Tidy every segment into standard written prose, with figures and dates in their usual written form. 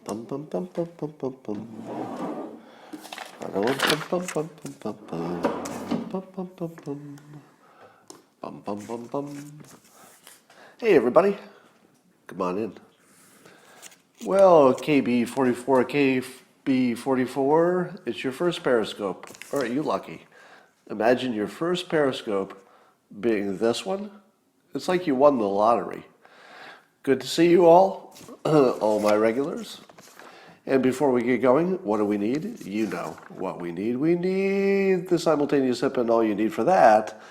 Bum bum bum bum bum bum bum. Bum bum bum bum bum bum. Bum bum bum bum. Bum bum bum bum. Hey everybody, come on in. Well, KB44, KB44, it's your first Periscope. All right, you lucky. Imagine your first Periscope being this one. It's like you won the lottery. Good to see you all, all my regulars. And before we get going, what do we need? You know what we need. We need the simultaneous sip, and all you need for that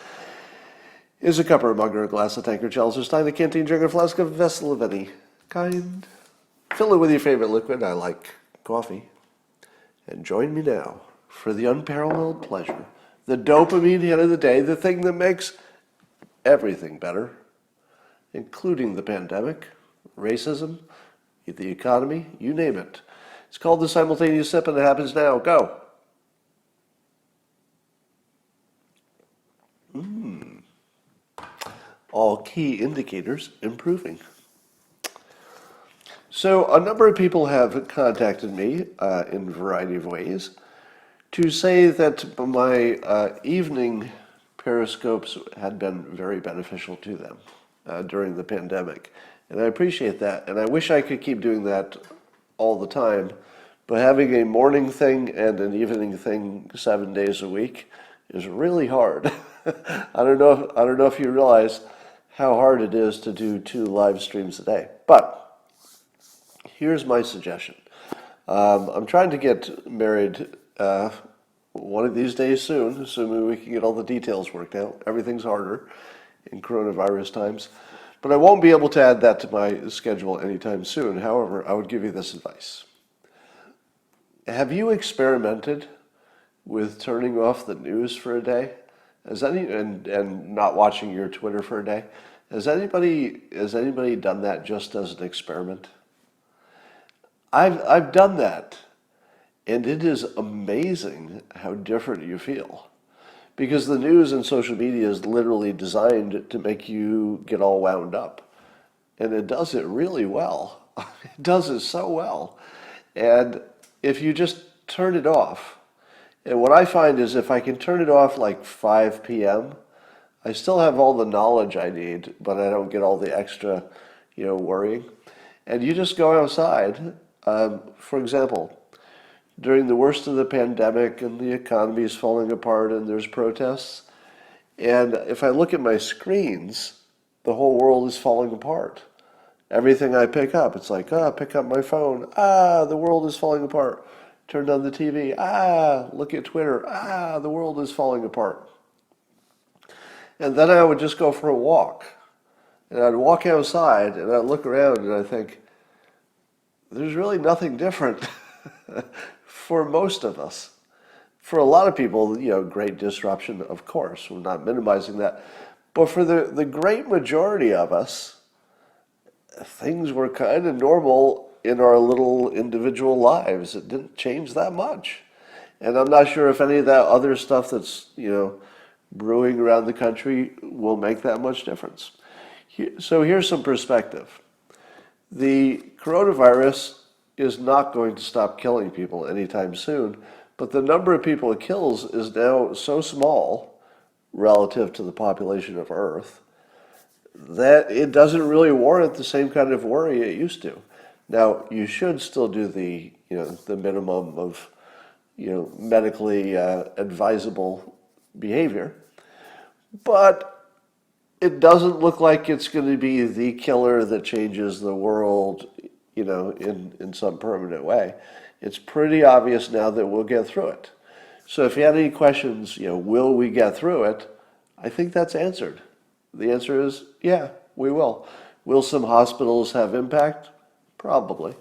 is a cup or a mug or a glass, a tankard, chalice or stein, a canteen, jug or flask, a vessel of any kind. Fill it with your favorite liquid. I like coffee. And join me now for the unparalleled pleasure, the dopamine hit of the day, the thing that makes everything better, including the pandemic, racism, the economy, you name it. It's called the simultaneous sip, and it happens now. Go. All key indicators improving. So a number of people have contacted me in a variety of ways to say that my evening periscopes had been very beneficial to them during the pandemic. And I appreciate that. And I wish I could keep doing that all the time. But having a morning thing and an evening thing 7 days a week is really hard. I don't know if you realize how hard it is to do 2 live streams a day. But here's my suggestion. I'm trying to get married one of these days soon, assuming we can get all the details worked out. Everything's harder in coronavirus times. But I won't be able to add that to my schedule anytime soon. However, I would give you this advice. Have you experimented with turning off the news for a day? And not watching your Twitter for a day? Has anybody done that just as an experiment? I've done that, and it is amazing how different you feel. Because the news and social media is literally designed to make you get all wound up. And it does it really well. It does it so well. And if you just turn it off, and what I find is if I can turn it off like 5 p.m., I still have all the knowledge I need, but I don't get all the extra, worrying. And you just go outside. For example, during the worst of the pandemic and the economy is falling apart and there's protests, and if I look at my screens, the whole world is falling apart. Everything I pick up, it's like, pick up my phone. The world is falling apart. Turn on the TV. Look at Twitter. The world is falling apart. And then I would just go for a walk. And I'd walk outside and I'd look around and I'd think, there's really nothing different for most of us. For a lot of people, great disruption, of course. We're not minimizing that. But for the great majority of us, things were kind of normal in our little individual lives. It didn't change that much. And I'm not sure if any of that other stuff that's, brewing around the country will make that much difference. So here's some perspective. The coronavirus is not going to stop killing people anytime soon, but the number of people it kills is now so small relative to the population of Earth that it doesn't really warrant the same kind of worry it used to. Now, you should still do the minimum of, medically advisable behavior, but it doesn't look like it's going to be the killer that changes the world, in some permanent way. It's pretty obvious now that we'll get through it. So if you had any questions, will we get through it? I think that's answered. The answer is, yeah, we will. Will some hospitals have impact? Probably.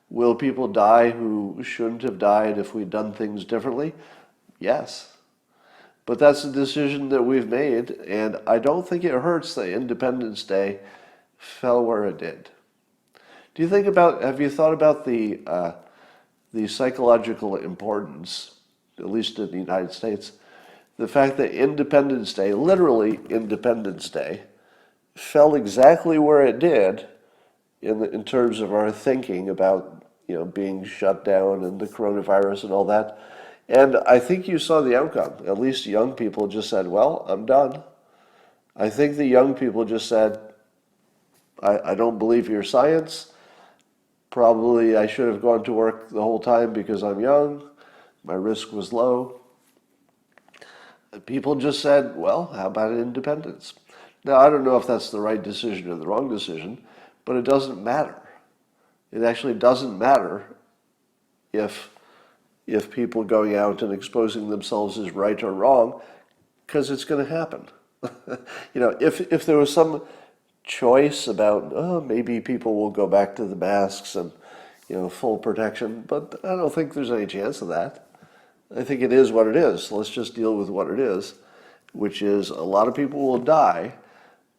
Will people die who shouldn't have died if we'd done things differently? Yes. But that's a decision that we've made, and I don't think it hurts that Independence Day fell where it did. Have you thought about the psychological importance, at least in the United States, the fact that Independence Day, literally Independence Day, fell exactly where it did in terms of our thinking about, being shut down and the coronavirus and all that. And I think you saw the outcome. At least young people just said, well, I'm done. I think the young people just said, I don't believe your science. Probably I should have gone to work the whole time because I'm young. My risk was low. People just said, well, how about independence? Now, I don't know if that's the right decision or the wrong decision, but it doesn't matter. It actually doesn't matter if people going out and exposing themselves is right or wrong, because it's going to happen. If there was some choice about, maybe people will go back to the masks and, full protection, but I don't think there's any chance of that. I think it is what it is. Let's just deal with what it is, which is a lot of people will die,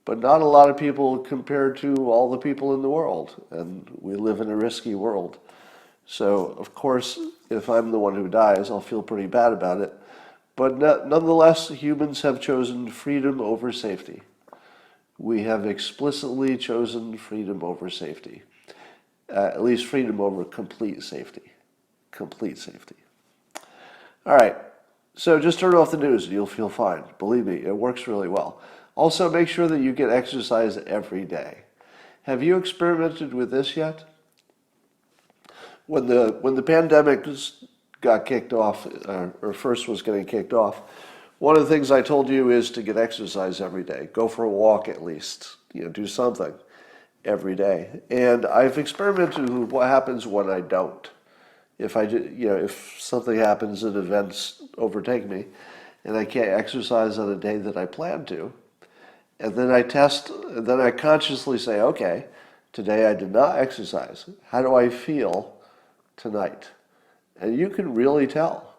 but not a lot of people compared to all the people in the world. And we live in a risky world. So, of course, if I'm the one who dies, I'll feel pretty bad about it. But nonetheless, humans have chosen freedom over safety. We have explicitly chosen freedom over safety. At least freedom over complete safety. Complete safety. All right, so just turn off the news and you'll feel fine. Believe me, it works really well. Also, make sure that you get exercise every day. Have you experimented with this yet? When the pandemic got kicked off, or first was getting kicked off, one of the things I told you is to get exercise every day. Go for a walk at least. Do something every day. And I've experimented with what happens when I don't. If something happens and events overtake me, and I can't exercise on a day that I plan to, and then I test, and then I consciously say, okay, today I did not exercise. How do I feel tonight? And you can really tell.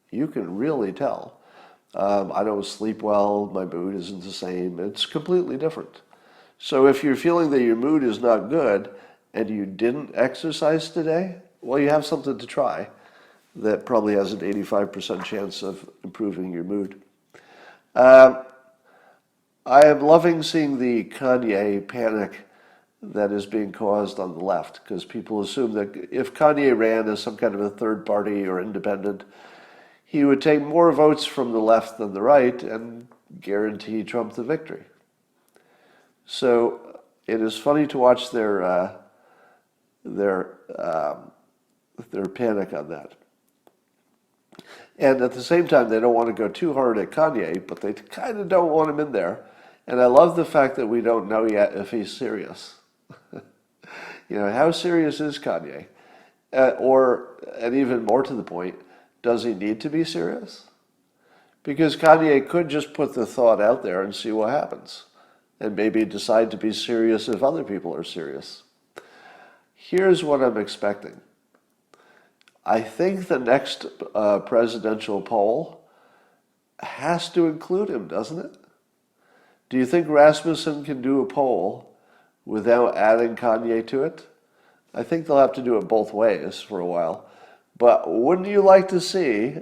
You can really tell. I don't sleep well. My mood isn't the same. It's completely different. So if you're feeling that your mood is not good and you didn't exercise today, well, you have something to try that probably has an 85% chance of improving your mood. I am loving seeing the Kanye panic that is being caused on the left, because people assume that if Kanye ran as some kind of a third party or independent, he would take more votes from the left than the right and guarantee Trump the victory. So it is funny to watch their panic on that. And at the same time, they don't want to go too hard at Kanye, but they kind of don't want him in there. And I love the fact that we don't know yet if he's serious. How serious is Kanye? And even more to the point, does he need to be serious? Because Kanye could just put the thought out there and see what happens, and maybe decide to be serious if other people are serious. Here's what I'm expecting. I think the next presidential poll has to include him, doesn't it? Do you think Rasmussen can do a poll without adding Kanye to it? I think they'll have to do it both ways for a while. But wouldn't you like to see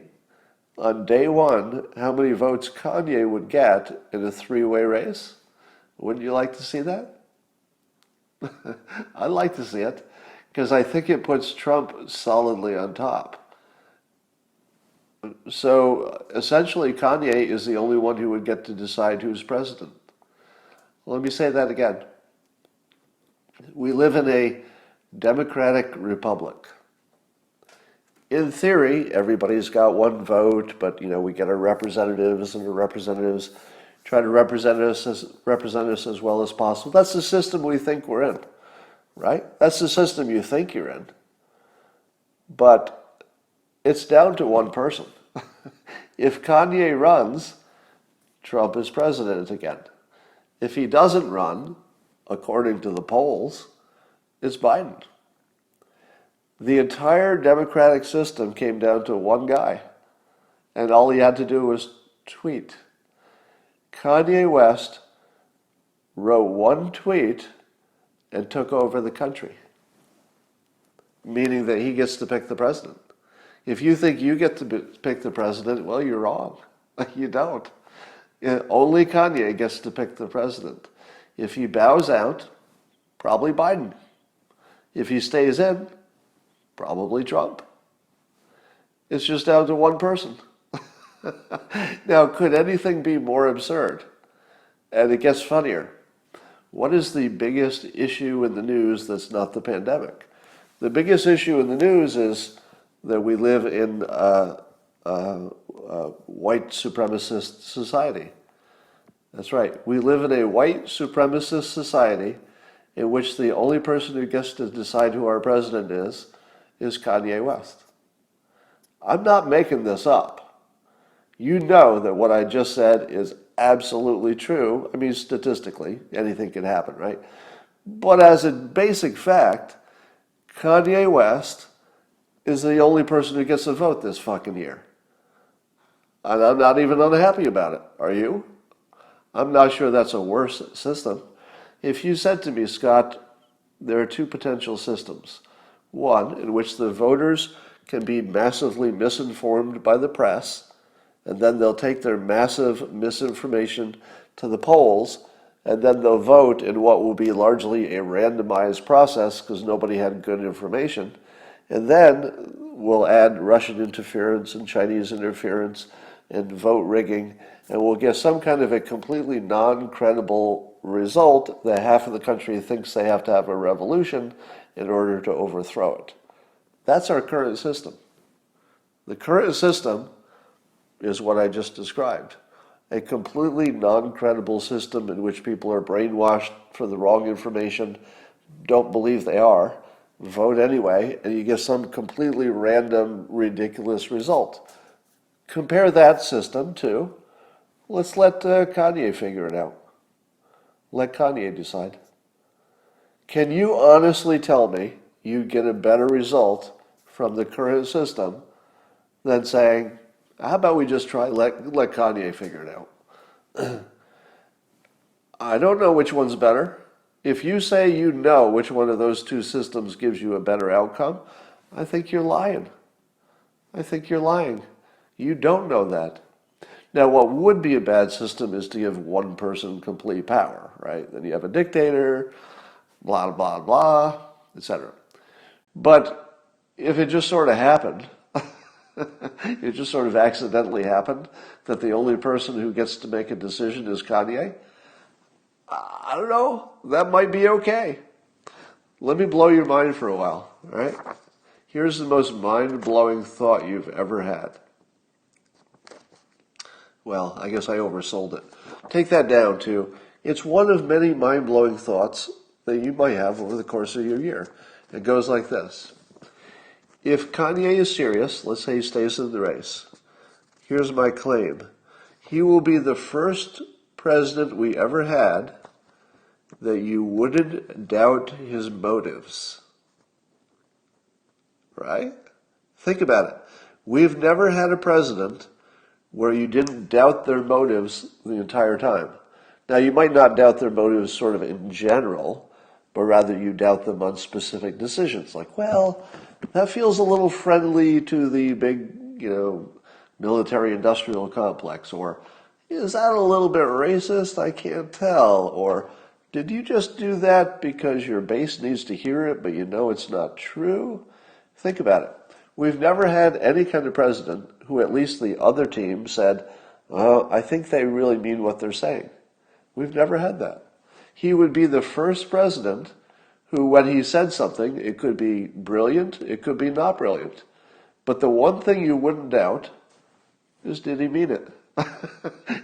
on day one how many votes Kanye would get in a three-way race? Wouldn't you like to see that? I'd like to see it, because I think it puts Trump solidly on top. So essentially, Kanye is the only one who would get to decide who's president. Let me say that again. We live in a democratic republic. In theory, everybody's got one vote, but we get our representatives, and the representatives try to represent us as well as possible. That's the system we think we're in, right? That's the system you think you're in. But it's down to one person. If Kanye runs, Trump is president again. If he doesn't run, according to the polls, it's Biden. The entire democratic system came down to one guy, and all he had to do was tweet. Kanye West wrote one tweet and took over the country, meaning that he gets to pick the president. If you think you get to pick the president, well, you're wrong. You don't. Only Kanye gets to pick the president. If he bows out, probably Biden. If he stays in, Probably Trump. It's just down to one person. Now, could anything be more absurd? And it gets funnier. What is the biggest issue in the news that's not the pandemic? The biggest issue in the news is that we live in a white supremacist society. That's right. We live in a white supremacist society in which the only person who gets to decide who our president is Kanye West. I'm not making this up. You know that what I just said is absolutely true. I mean, statistically, anything can happen, right? But as a basic fact, Kanye West is the only person who gets to vote this fucking year. And I'm not even unhappy about it. Are you? I'm not sure that's a worse system. If you said to me, Scott, there are two potential systems. One, in which the voters can be massively misinformed by the press, and then they'll take their massive misinformation to the polls, and then they'll vote in what will be largely a randomized process because nobody had good information. And then we'll add Russian interference and Chinese interference and vote rigging, and we'll get some kind of a completely non-credible result that half of the country thinks they have to have a revolution in order to overthrow it. That's our current system. The current system is what I just described. A completely non-credible system in which people are brainwashed for the wrong information, don't believe they are, vote anyway, and you get some completely random, ridiculous result. Compare that system to, let's let Kanye figure it out. Let Kanye decide. Can you honestly tell me you get a better result from the current system than saying, how about we just let Kanye figure it out? I don't know which one's better. If you say you know which one of those two systems gives you a better outcome, I think you're lying. I think you're lying. You don't know that. Now, what would be a bad system is to give one person complete power, right? Then you have a dictator, blah, blah, blah, etc. But if it just sort of happened, it just sort of accidentally happened that the only person who gets to make a decision is Kanye, I don't know, that might be okay. Let me blow your mind for a while, all right? Here's the most mind-blowing thought you've ever had. Well, I guess I oversold it. Take that down to, it's one of many mind-blowing thoughts that you might have over the course of your year. It goes like this. If Kanye is serious, let's say he stays in the race, here's my claim. He will be the first president we ever had that you wouldn't doubt his motives. Right? Think about it. We've never had a president where you didn't doubt their motives the entire time. Now, you might not doubt their motives sort of in general, but rather you doubt them on specific decisions. Like, well, that feels a little friendly to the big, military-industrial complex. Or, is that a little bit racist? I can't tell. Or, did you just do that because your base needs to hear it, but you know it's not true? Think about it. We've never had any kind of president who at least the other team said, I think they really mean what they're saying. We've never had that. He would be the first president who, when he said something, it could be brilliant, it could be not brilliant. But the one thing you wouldn't doubt is, did he mean it?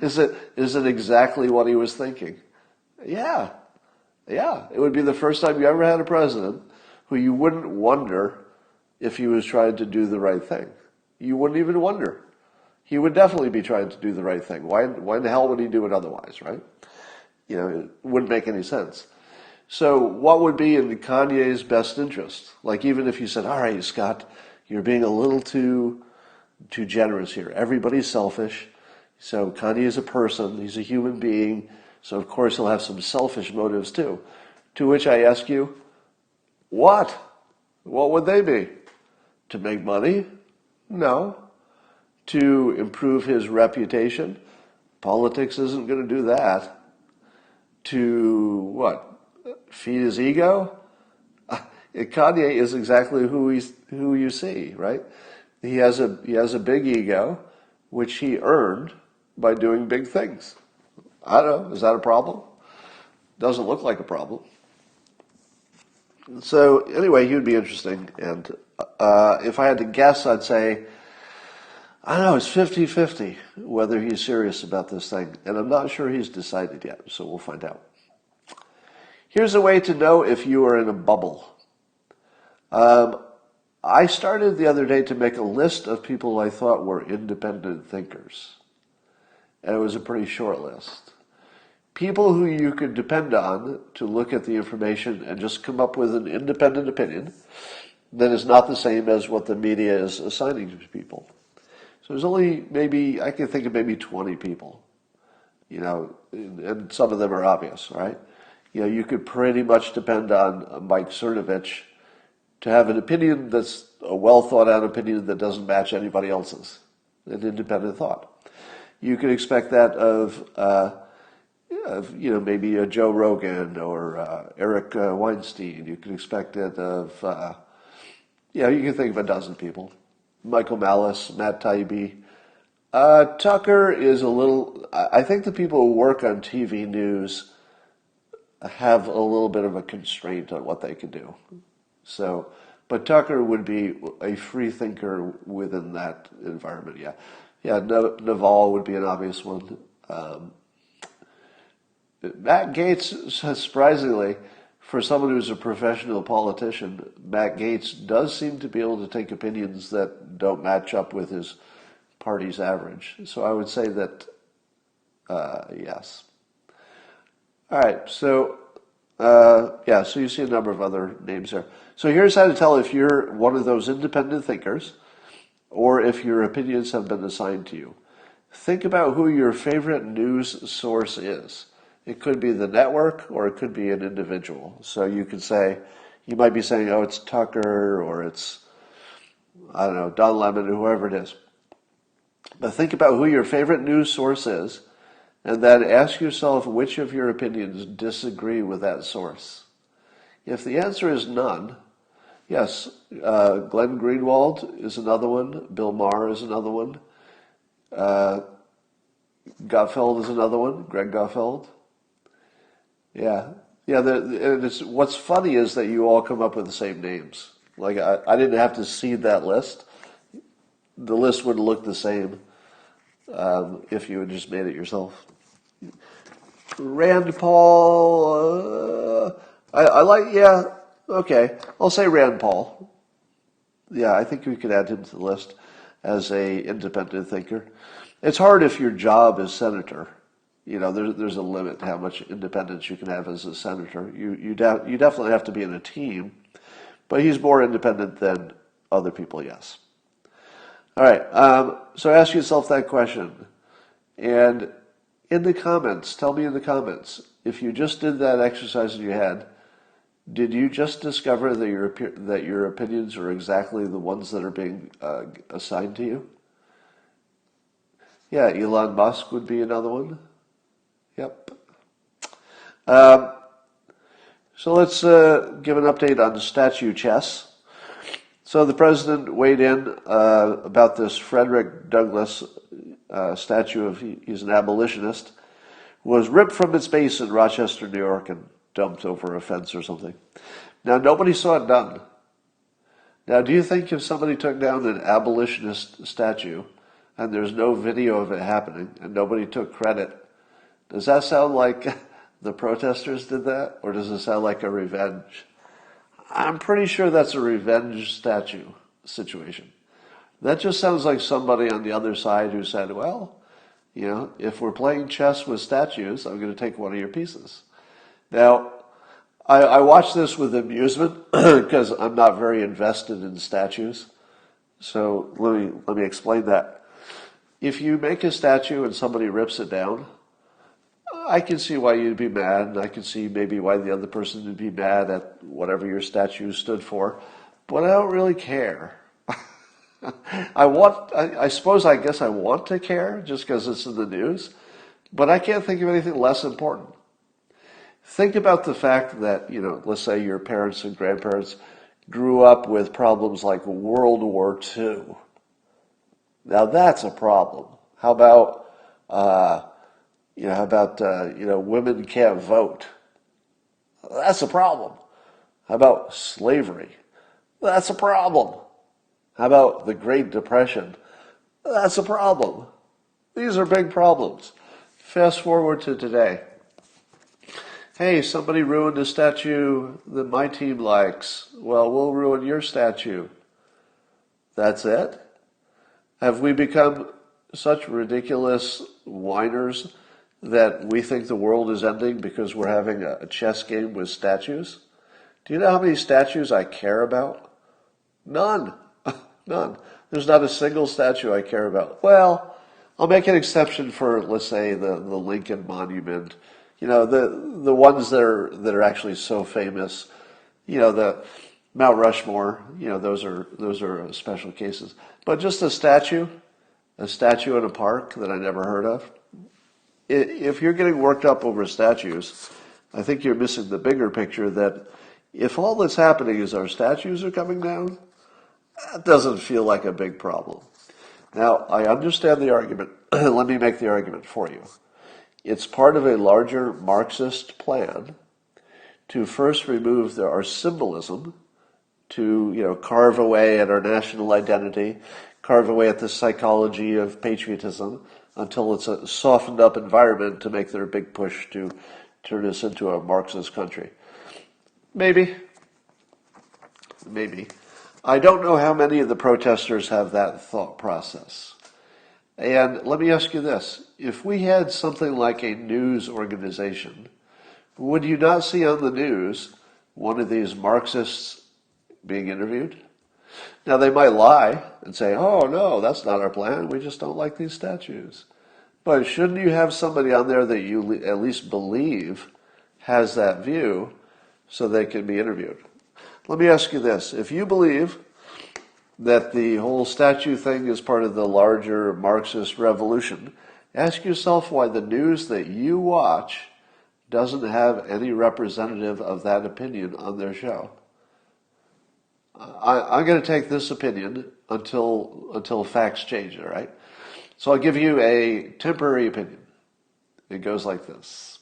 Is it exactly what he was thinking? Yeah. It would be the first time you ever had a president who you wouldn't wonder if he was trying to do the right thing. You wouldn't even wonder. He would definitely be trying to do the right thing. Why in the hell would he do it otherwise, right? It wouldn't make any sense. So what would be in Kanye's best interest? Like, even if you said, all right, Scott, you're being a little too generous here. Everybody's selfish. So Kanye is a person. He's a human being. So, of course, he'll have some selfish motives, too. To which I ask you, what? What would they be? To make money? No. To improve his reputation? Politics isn't going to do that. To, what? Feed his ego? Kanye is exactly who you see, right? He has a big ego, which he earned by doing big things. I don't know. Is that a problem? Doesn't look like a problem. So anyway, he would be interesting. And if I had to guess, I'd say, I don't know, it's 50-50 whether he's serious about this thing. And I'm not sure he's decided yet, so we'll find out. Here's a way to know if you are in a bubble. I started the other day to make a list of people I thought were independent thinkers. And it was a pretty short list. People who you could depend on to look at the information and just come up with an independent opinion that is not the same as what the media is assigning to people. So there's only I can think of maybe 20 people, and some of them are obvious, right? You could pretty much depend on Mike Cernovich to have an opinion that's a well thought out opinion that doesn't match anybody else's, an independent thought. You could expect that of maybe a Joe Rogan or Eric Weinstein. You could expect it of, you can think of a dozen people. Michael Malice, Matt Taibbi. Tucker is I think the people who work on TV news have a little bit of a constraint on what they can do. So, but Tucker would be a free thinker within that environment, yeah. Yeah, Naval would be an obvious one. Matt Gaetz, surprisingly, for someone who's a professional politician, Matt Gaetz does seem to be able to take opinions that don't match up with his party's average. So I would say that, yes. All right, so, so you see a number of other names there. So here's how to tell if you're one of those independent thinkers or if your opinions have been assigned to you. Think about who your favorite news source is. It could be the network or it could be an individual. So you might be saying, oh, it's Tucker or it's, I don't know, Don Lemon or whoever it is. But think about who your favorite news source is and then ask yourself which of your opinions disagree with that source. If the answer is none, yes, Glenn Greenwald is another one, Bill Maher is another one, Gutfeld is another one, Greg Gutfeld. Yeah. What's funny is that you all come up with the same names. Like, I didn't have to seed that list. The list would look the same if you had just made it yourself. Rand Paul, okay. I'll say Rand Paul. Yeah, I think we could add him to the list as a independent thinker. It's hard if your job is senator. There's a limit to how much independence you can have as a senator. You definitely have to be in a team, but he's more independent than other people, yes. All right, so ask yourself that question. And in the comments, tell me in the comments, if you just did that exercise in your head, did you just discover that your opinions are exactly the ones that are being assigned to you? Yeah, Elon Musk would be another one. Yep. So let's give an update on statue chess. So the president weighed in about this Frederick Douglass statue he's an abolitionist, was ripped from its base in Rochester, New York, and dumped over a fence or something. Now, nobody saw it done. Now, do you think if somebody took down an abolitionist statue and there's no video of it happening and nobody took credit, does that sound like the protesters did that, or does it sound like a revenge? I'm pretty sure that's a revenge statue situation. That just sounds like somebody on the other side who said, well, if we're playing chess with statues, I'm going to take one of your pieces. Now, I watch this with amusement because I'm not very invested in statues. So let me explain that. If you make a statue and somebody rips it down, I can see why you'd be mad, and I can see maybe why the other person would be mad at whatever your statue stood for, but I don't really care. I guess I want to care just because it's in the news, but I can't think of anything less important. Think about the fact that, let's say your parents and grandparents grew up with problems like World War II. Now that's a problem. How about, women can't vote? That's a problem. How about slavery? That's a problem. How about the Great Depression? That's a problem. These are big problems. Fast forward to today. Hey, somebody ruined a statue that my team likes. Well, we'll ruin your statue. That's it? Have we become such ridiculous whiners that we think the world is ending because we're having a chess game with statues? Do you know how many statues I care about? None. None. There's not a single statue I care about. Well, I'll make an exception for, let's say, the Lincoln Monument. You know, the ones that are actually so famous. You know, the Mount Rushmore. You know, those are special cases. But just a statue in a park that I never heard of. If you're getting worked up over statues, I think you're missing the bigger picture that if all that's happening is our statues are coming down, that doesn't feel like a big problem. Now, I understand the argument. Let me make the argument for you. It's part of a larger Marxist plan to first remove our symbolism, to carve away at our national identity, carve away at the psychology of patriotism until it's a softened up environment to make their big push to turn us into a Marxist country. Maybe. I don't know how many of the protesters have that thought process. And let me ask you this. If we had something like a news organization, would you not see on the news one of these Marxists being interviewed? Now, they might lie and say, oh, no, that's not our plan. We just don't like these statues. But shouldn't you have somebody on there that you at least believe has that view so they can be interviewed? Let me ask you this. If you believe that the whole statue thing is part of the larger Marxist revolution, ask yourself why the news that you watch doesn't have any representative of that opinion on their show. I'm going to take this opinion until facts change, all right? So I'll give you a temporary opinion. It goes like this.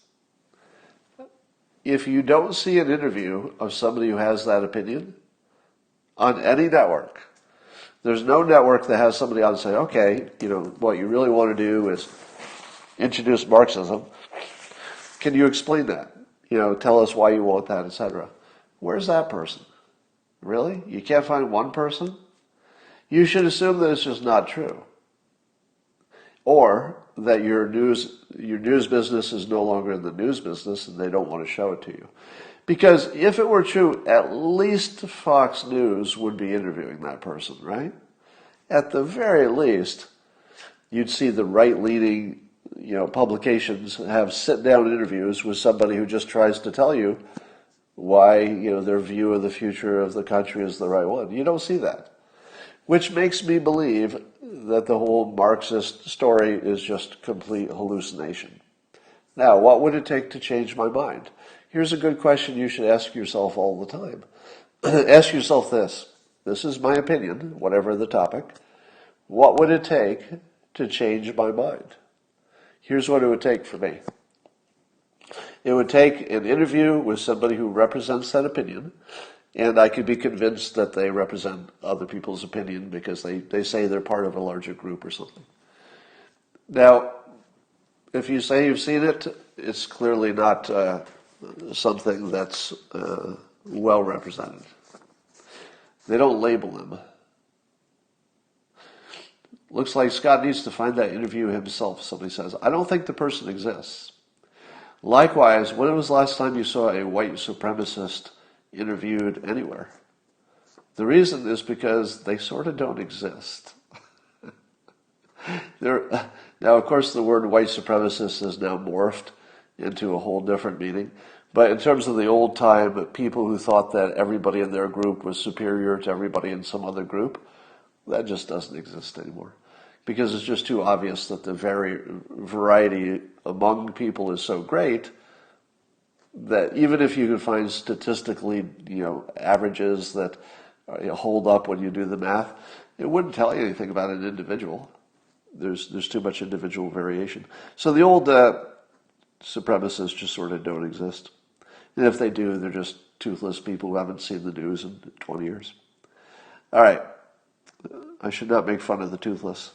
If you don't see an interview of somebody who has that opinion on any network, there's no network that has somebody on and say, okay, what you really want to do is introduce Marxism. Can you explain that? Tell us why you want that, etc. Where's that person? Really? You can't find one person? You should assume that it's just not true. Or that your news business is no longer in the news business and they don't want to show it to you. Because if it were true, at least Fox News would be interviewing that person, right? At the very least, you'd see the right-leaning, publications have sit-down interviews with somebody who just tries to tell you why, their view of the future of the country is the right one. You don't see that. Which makes me believe that the whole Marxist story is just complete hallucination. Now, what would it take to change my mind? Here's a good question you should ask yourself all the time. Ask yourself this. This is my opinion, whatever the topic. What would it take to change my mind? Here's what it would take for me. It would take an interview with somebody who represents that opinion, and I could be convinced that they represent other people's opinion because they say they're part of a larger group or something. Now, if you say you've seen it, it's clearly not something that's well represented. They don't label them. Looks like Scott needs to find that interview himself, somebody says. I don't think the person exists. Likewise, when was the last time you saw a white supremacist interviewed anywhere? The reason is because they sort of don't exist. Now, of course, the word white supremacist has now morphed into a whole different meaning. But in terms of the old time, people who thought that everybody in their group was superior to everybody in some other group, that just doesn't exist anymore. Because it's just too obvious that the variety among people is so great that even if you can find statistically, averages that hold up when you do the math, it wouldn't tell you anything about an individual. There's too much individual variation. So the old supremacists just sort of don't exist. And if they do, they're just toothless people who haven't seen the news in 20 years. All right. I should not make fun of the toothless.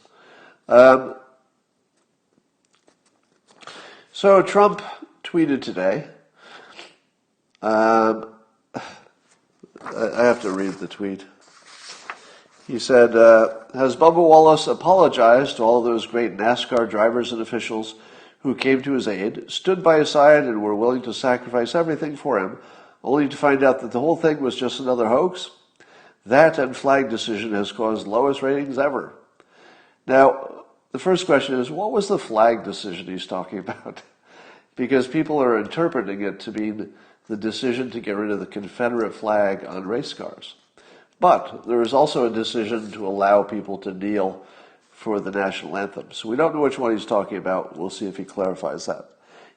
So Trump tweeted today. I have to read the tweet. He said, has Bubba Wallace apologized to all those great NASCAR drivers and officials who came to his aid, stood by his side, and were willing to sacrifice everything for him, only to find out that the whole thing was just another hoax? That and flag decision has caused lowest ratings ever. Now, the first question is, what was the flag decision he's talking about? Because people are interpreting it to mean the decision to get rid of the Confederate flag on race cars. But there is also a decision to allow people to kneel for the national anthem. So we don't know which one he's talking about. We'll see if he clarifies that.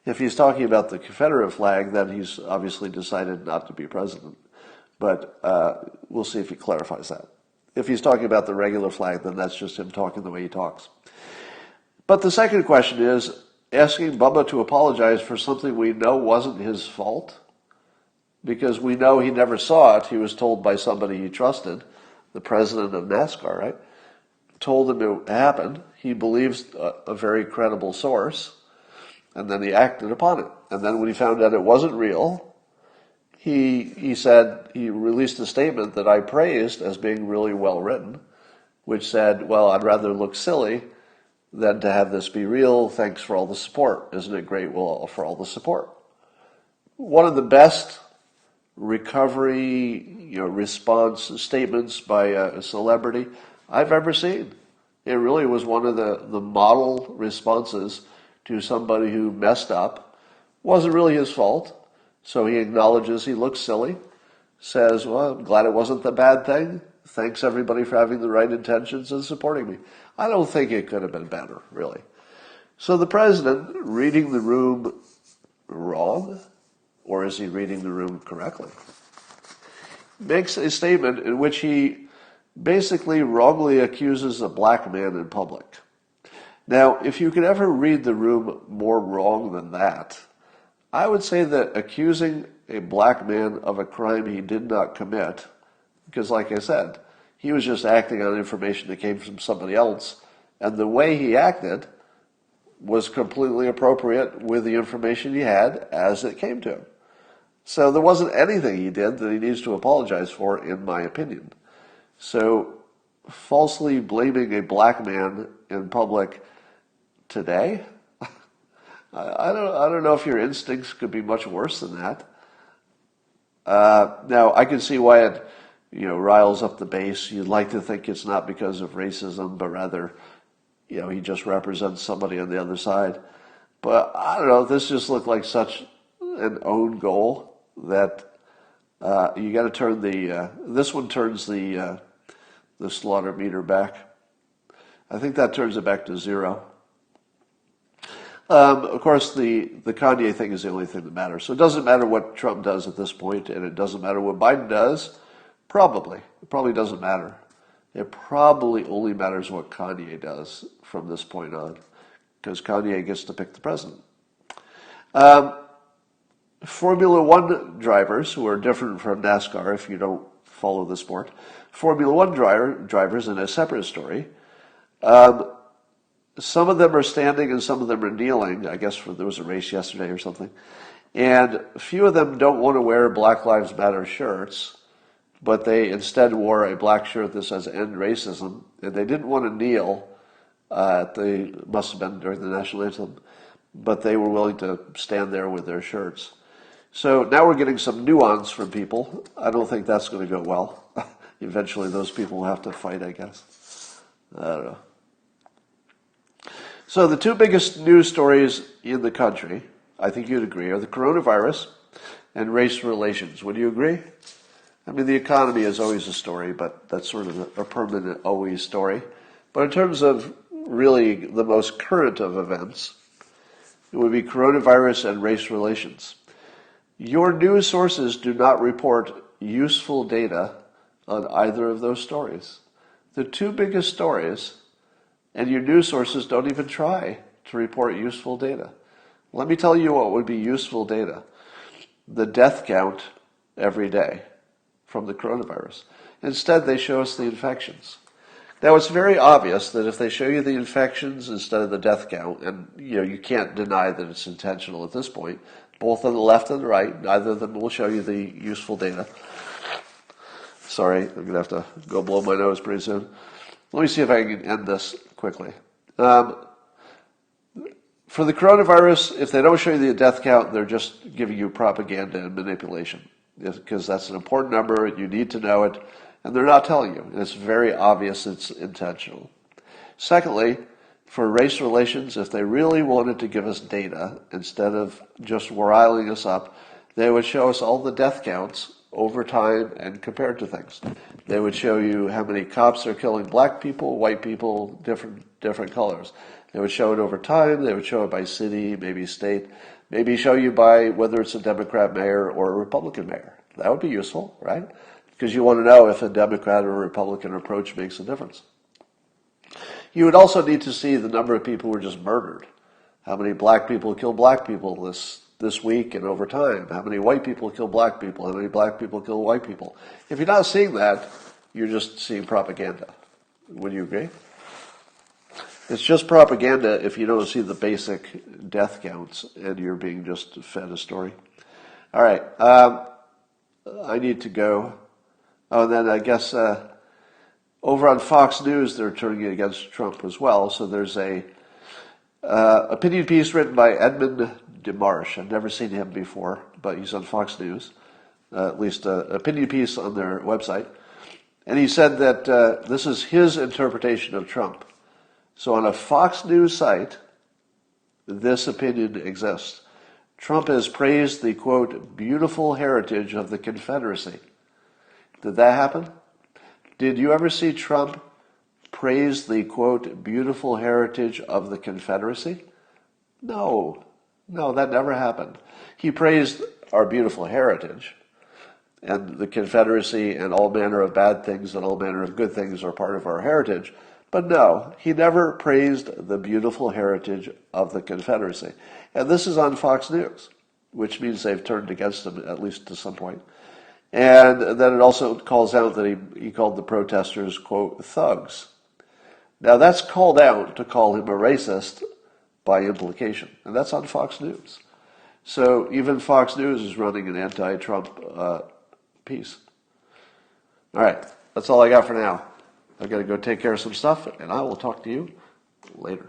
If he's talking about the Confederate flag, then he's obviously decided not to be president. But we'll see if he clarifies that. If he's talking about the regular flag, then that's just him talking the way he talks. But the second question is asking Bubba to apologize for something we know wasn't his fault, because we know he never saw it. He was told by somebody he trusted, the president of NASCAR, right? Told him it happened. He believes a very credible source, and then he acted upon it. And then when he found out it wasn't real, he said, he released a statement that I praised as being really well written, which said, well, I'd rather look silly than to have this be real. Thanks for all the support. Isn't it great for all the support? One of the best recovery, response statements by a celebrity I've ever seen. It really was one of the model responses to somebody who messed up. Wasn't really his fault. So he acknowledges he looks silly, says, well, I'm glad it wasn't the bad thing. Thanks everybody for having the right intentions and supporting me. I don't think it could have been better, really. So the president, reading the room wrong, or is he reading the room correctly, makes a statement in which he basically wrongly accuses a black man in public. Now, if you could ever read the room more wrong than that, I would say that accusing a black man of a crime he did not commit, because like I said, he was just acting on information that came from somebody else, and the way he acted was completely appropriate with the information he had as it came to him. So there wasn't anything he did that he needs to apologize for, in my opinion. So falsely blaming a black man in public today, I don't know if your instincts could be much worse than that. Now, I can see why it riles up the base. You'd like to think it's not because of racism, but rather, he just represents somebody on the other side. But I don't know, this just looked like such an own goal that you got to turn this one turns the slaughter meter back. I think that turns it back to 0. Of course, the Kanye thing is the only thing that matters. So it doesn't matter what Trump does at this point, and it doesn't matter what Biden does. Probably. It probably doesn't matter. It probably only matters what Kanye does from this point on, because Kanye gets to pick the president. Formula One drivers, who are different from NASCAR if you don't follow the sport, Formula One drivers in a separate story, some of them are standing and some of them are kneeling. I guess there was a race yesterday or something. And a few of them don't want to wear Black Lives Matter shirts, but they instead wore a black shirt that says End Racism. And they didn't want to kneel. They must have been during the national anthem. But they were willing to stand there with their shirts. So now we're getting some nuance from people. I don't think that's going to go well. Eventually those people will have to fight, I guess. I don't know. So the two biggest news stories in the country, I think you'd agree, are the coronavirus and race relations. Would you agree? I mean, the economy is always a story, but that's sort of a permanent always story. But in terms of really the most current of events, it would be coronavirus and race relations. Your news sources do not report useful data on either of those stories. The two biggest stories, and your news sources don't even try to report useful data. Let me tell you what would be useful data. The death count every day from the coronavirus. Instead, they show us the infections. Now, it's very obvious that if they show you the infections instead of the death count, and you can't deny that it's intentional at this point, both on the left and the right, neither of them will show you the useful data. Sorry, I'm going to have to go blow my nose pretty soon. Let me see if I can end this quickly. For the coronavirus, if they don't show you the death count, they're just giving you propaganda and manipulation, because that's an important number, you need to know it, and they're not telling you. It's very obvious it's intentional. Secondly, for race relations, if they really wanted to give us data, instead of just riling us up, they would show us all the death counts over time and compared to things. They would show you how many cops are killing black people, white people, different colors. They would show it over time. They would show it by city, maybe state, maybe show you by whether it's a Democrat mayor or a Republican mayor. That would be useful, right? Because you want to know if a Democrat or a Republican approach makes a difference. You would also need to see the number of people who were just murdered. How many black people kill black people this week and over time? How many white people kill black people? How many black people kill white people? If you're not seeing that, you're just seeing propaganda. Would you agree? It's just propaganda if you don't see the basic death counts and you're being just fed a story. All right. I need to go. Oh, and then I guess over on Fox News, they're turning it against Trump as well. So there's a opinion piece written by Edmund DeMarche. I've never seen him before, but he's on Fox News, at least an opinion piece on their website. And he said that this is his interpretation of Trump. So on a Fox News site, this opinion exists. Trump has praised the, quote, beautiful heritage of the Confederacy. Did that happen? Did you ever see Trump praise the, quote, beautiful heritage of the Confederacy? No, that never happened. He praised our beautiful heritage, and the Confederacy and all manner of bad things and all manner of good things are part of our heritage. But no, he never praised the beautiful heritage of the Confederacy. And this is on Fox News, which means they've turned against him, at least to some point. And then it also calls out that he called the protesters, quote, thugs. Now that's called out to call him a racist by implication. And that's on Fox News. So even Fox News is running an anti-Trump piece. All right, that's all I got for now. I've got to go take care of some stuff, and I will talk to you later.